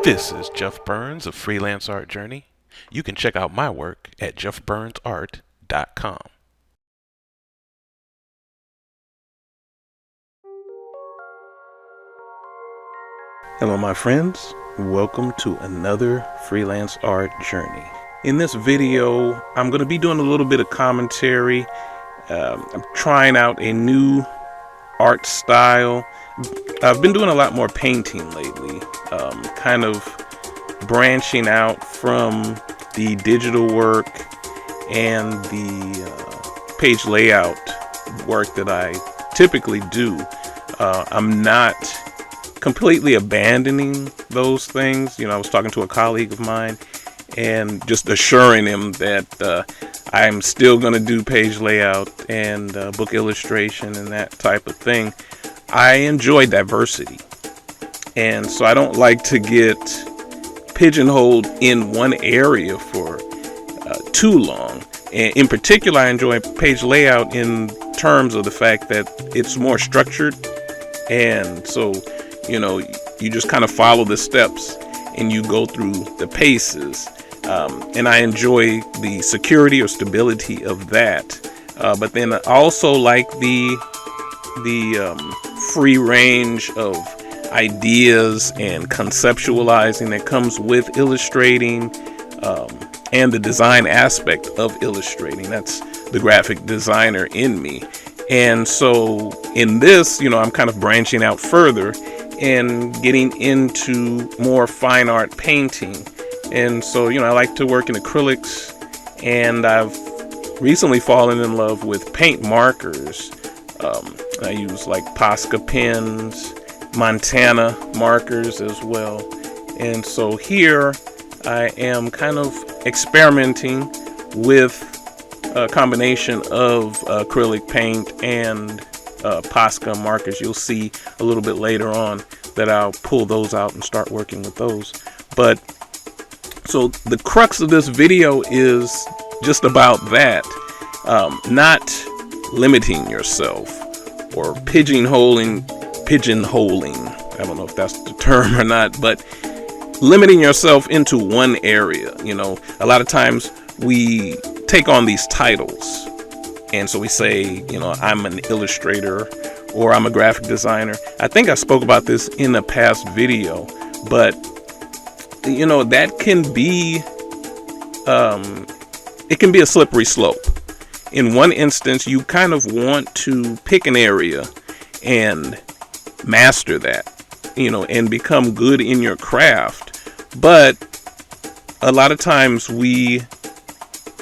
This is Jeff Burns of Freelance Art Journey. You can check out my work at jeffburnsart.com. Hello, my friends. Welcome to another Freelance Art Journey. In this video, I'm going to be doing a little bit of commentary. I'm trying out a new art style. I've been doing a lot more painting lately, kind of branching out from the digital work and the page layout work that I typically do. I'm not completely abandoning those things. I was talking to a colleague of mine and just assuring him that I'm still going to do page layout and book illustration and that type of thing. I enjoy diversity, and so I don't like to get pigeonholed in one area for too long. And in particular, I enjoy page layout in terms of the fact that it's more structured, and so you just kind of follow the steps and you go through the paces. And I enjoy the security or stability of that. But then I also like the free range of ideas and conceptualizing that comes with illustrating, and the design aspect of illustrating. That's the graphic designer in me. And so in this, I'm kind of branching out further and getting into more fine art painting. And so, I like to work in acrylics, and I've recently fallen in love with paint markers. I use like Posca pens, Montana markers as well. And so here I am kind of experimenting with a combination of acrylic paint and Posca markers. You'll see a little bit later on that I'll pull those out and start working with those. But so the crux of this video is just about that, not limiting yourself or pigeonholing. I don't know if that's the term or not, but limiting yourself into one area. A lot of times we take on these titles, and so we say, I'm an illustrator or I'm a graphic designer. I think I spoke about this in a past video, but that can be it can be a slippery slope. In one instance, you kind of want to pick an area and master that, and become good in your craft. But a lot of times we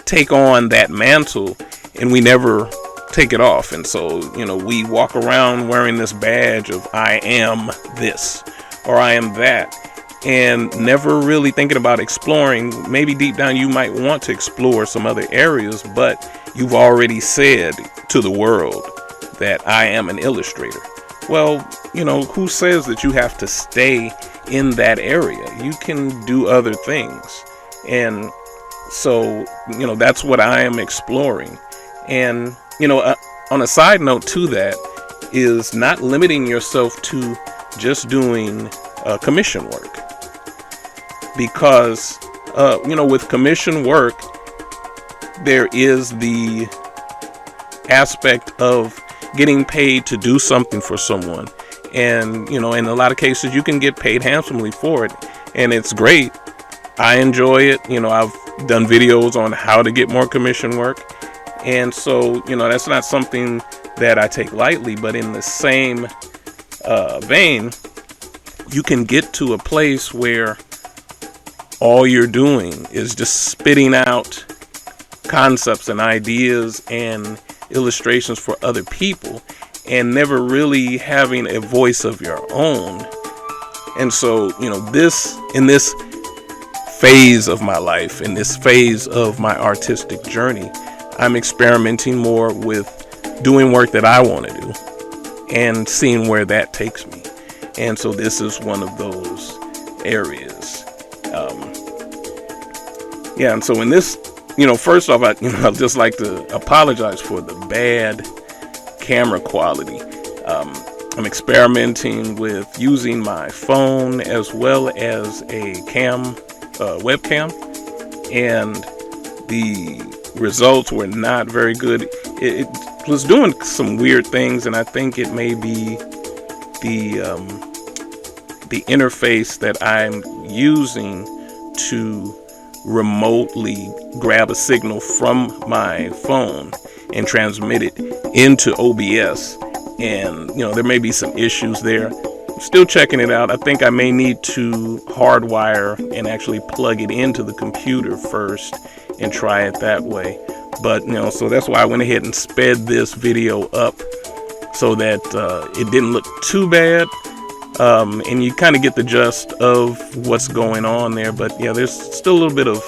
take on that mantle and we never take it off. And so, we walk around wearing this badge of I am this or I am that, and never really thinking about exploring. Maybe deep down you might want to explore some other areas, but you've already said to the world that I am an illustrator. Well, who says that you have to stay in that area? You can do other things. And so, that's what I am exploring. And, on a side note to that is not limiting yourself to just doing commission work. Because, with commission work, there is the aspect of getting paid to do something for someone. And, in a lot of cases, you can get paid handsomely for it. And it's great. I enjoy it. I've done videos on how to get more commission work. And so, that's not something that I take lightly. But in the same vein, you can get to a place where all you're doing is just spitting out concepts and ideas and illustrations for other people and never really having a voice of your own. And so, in this phase of my life, in this phase of my artistic journey, I'm experimenting more with doing work that I want to do and seeing where that takes me. And so this is one of those areas. And so in this, first off, I'd just like to apologize for the bad camera quality. I'm experimenting with using my phone as well as a webcam, and the results were not very good. It was doing some weird things, and I think it may be the interface that I'm using to remotely grab a signal from my phone and transmit it into OBS. And there may be some issues there. I'm still checking it out. I think I may need to hardwire and actually plug it into the computer first and try it that way. But so that's why I went ahead and sped this video up so that it didn't look too bad. And you kind of get the gist of what's going on there. But yeah, there's still a little bit of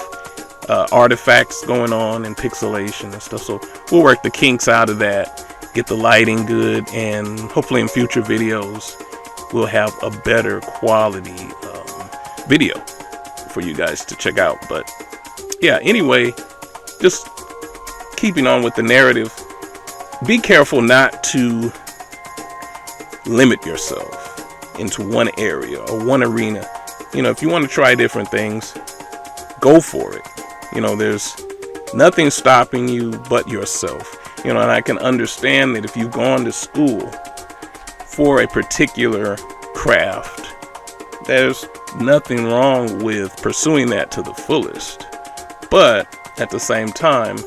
artifacts going on and pixelation and stuff. So we'll work the kinks out of that, get the lighting good, and hopefully in future videos we'll have a better quality video for you guys to check out. But yeah, anyway, just keeping on with the narrative, be careful not to limit yourself into one area or one arena. If you want to try different things, go for it. There's nothing stopping you but yourself. And I can understand that if you've gone to school for a particular craft, there's nothing wrong with pursuing that to the fullest. But at the same time,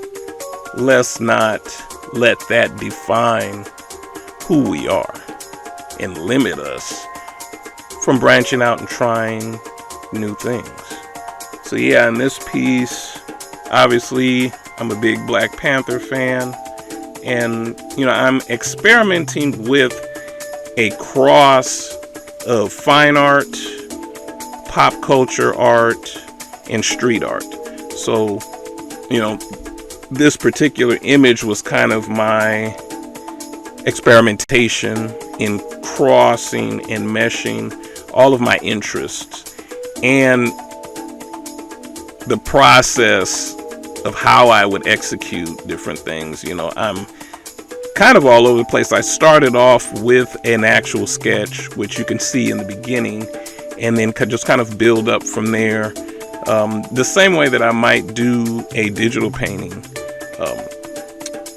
let's not let that define who we are and limit us from branching out and trying new things. So yeah, in this piece, obviously I'm a big Black Panther fan, and I'm experimenting with a cross of fine art, pop culture art, and street art. So this particular image was kind of my experimentation in crossing and meshing all of my interests and the process of how I would execute different things. I'm kind of all over the place. I started off with an actual sketch, which you can see in the beginning, and then just kind of build up from there, the same way that I might do a digital painting.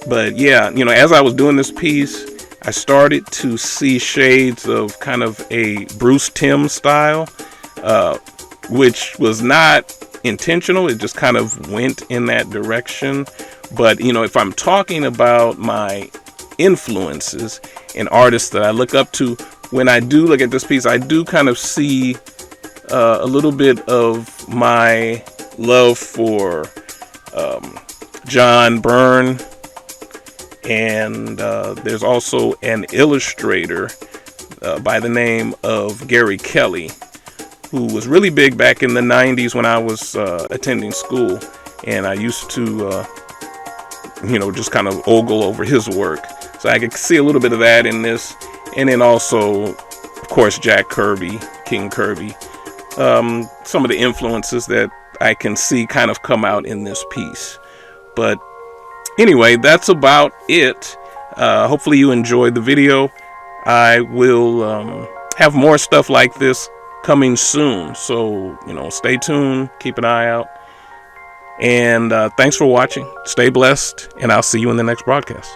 But yeah, as I was doing this piece, I started to see shades of kind of a Bruce Timm style, which was not intentional. It just kind of went in that direction. But if I'm talking about my influences and artists that I look up to, when I do look at this piece, I do kind of see a little bit of my love for John Byrne, and there's also an illustrator by the name of Gary Kelly, who was really big back in the 90s when I was attending school, and I used to just kind of ogle over his work. So I could see a little bit of that in this, and then also, of course, Jack Kirby, King Kirby, some of the influences that I can see kind of come out in this piece. But anyway, that's about it. Hopefully you enjoyed the video. I will have more stuff like this coming soon, so stay tuned, keep an eye out, and thanks for watching. Stay blessed, and I'll see you in the next broadcast.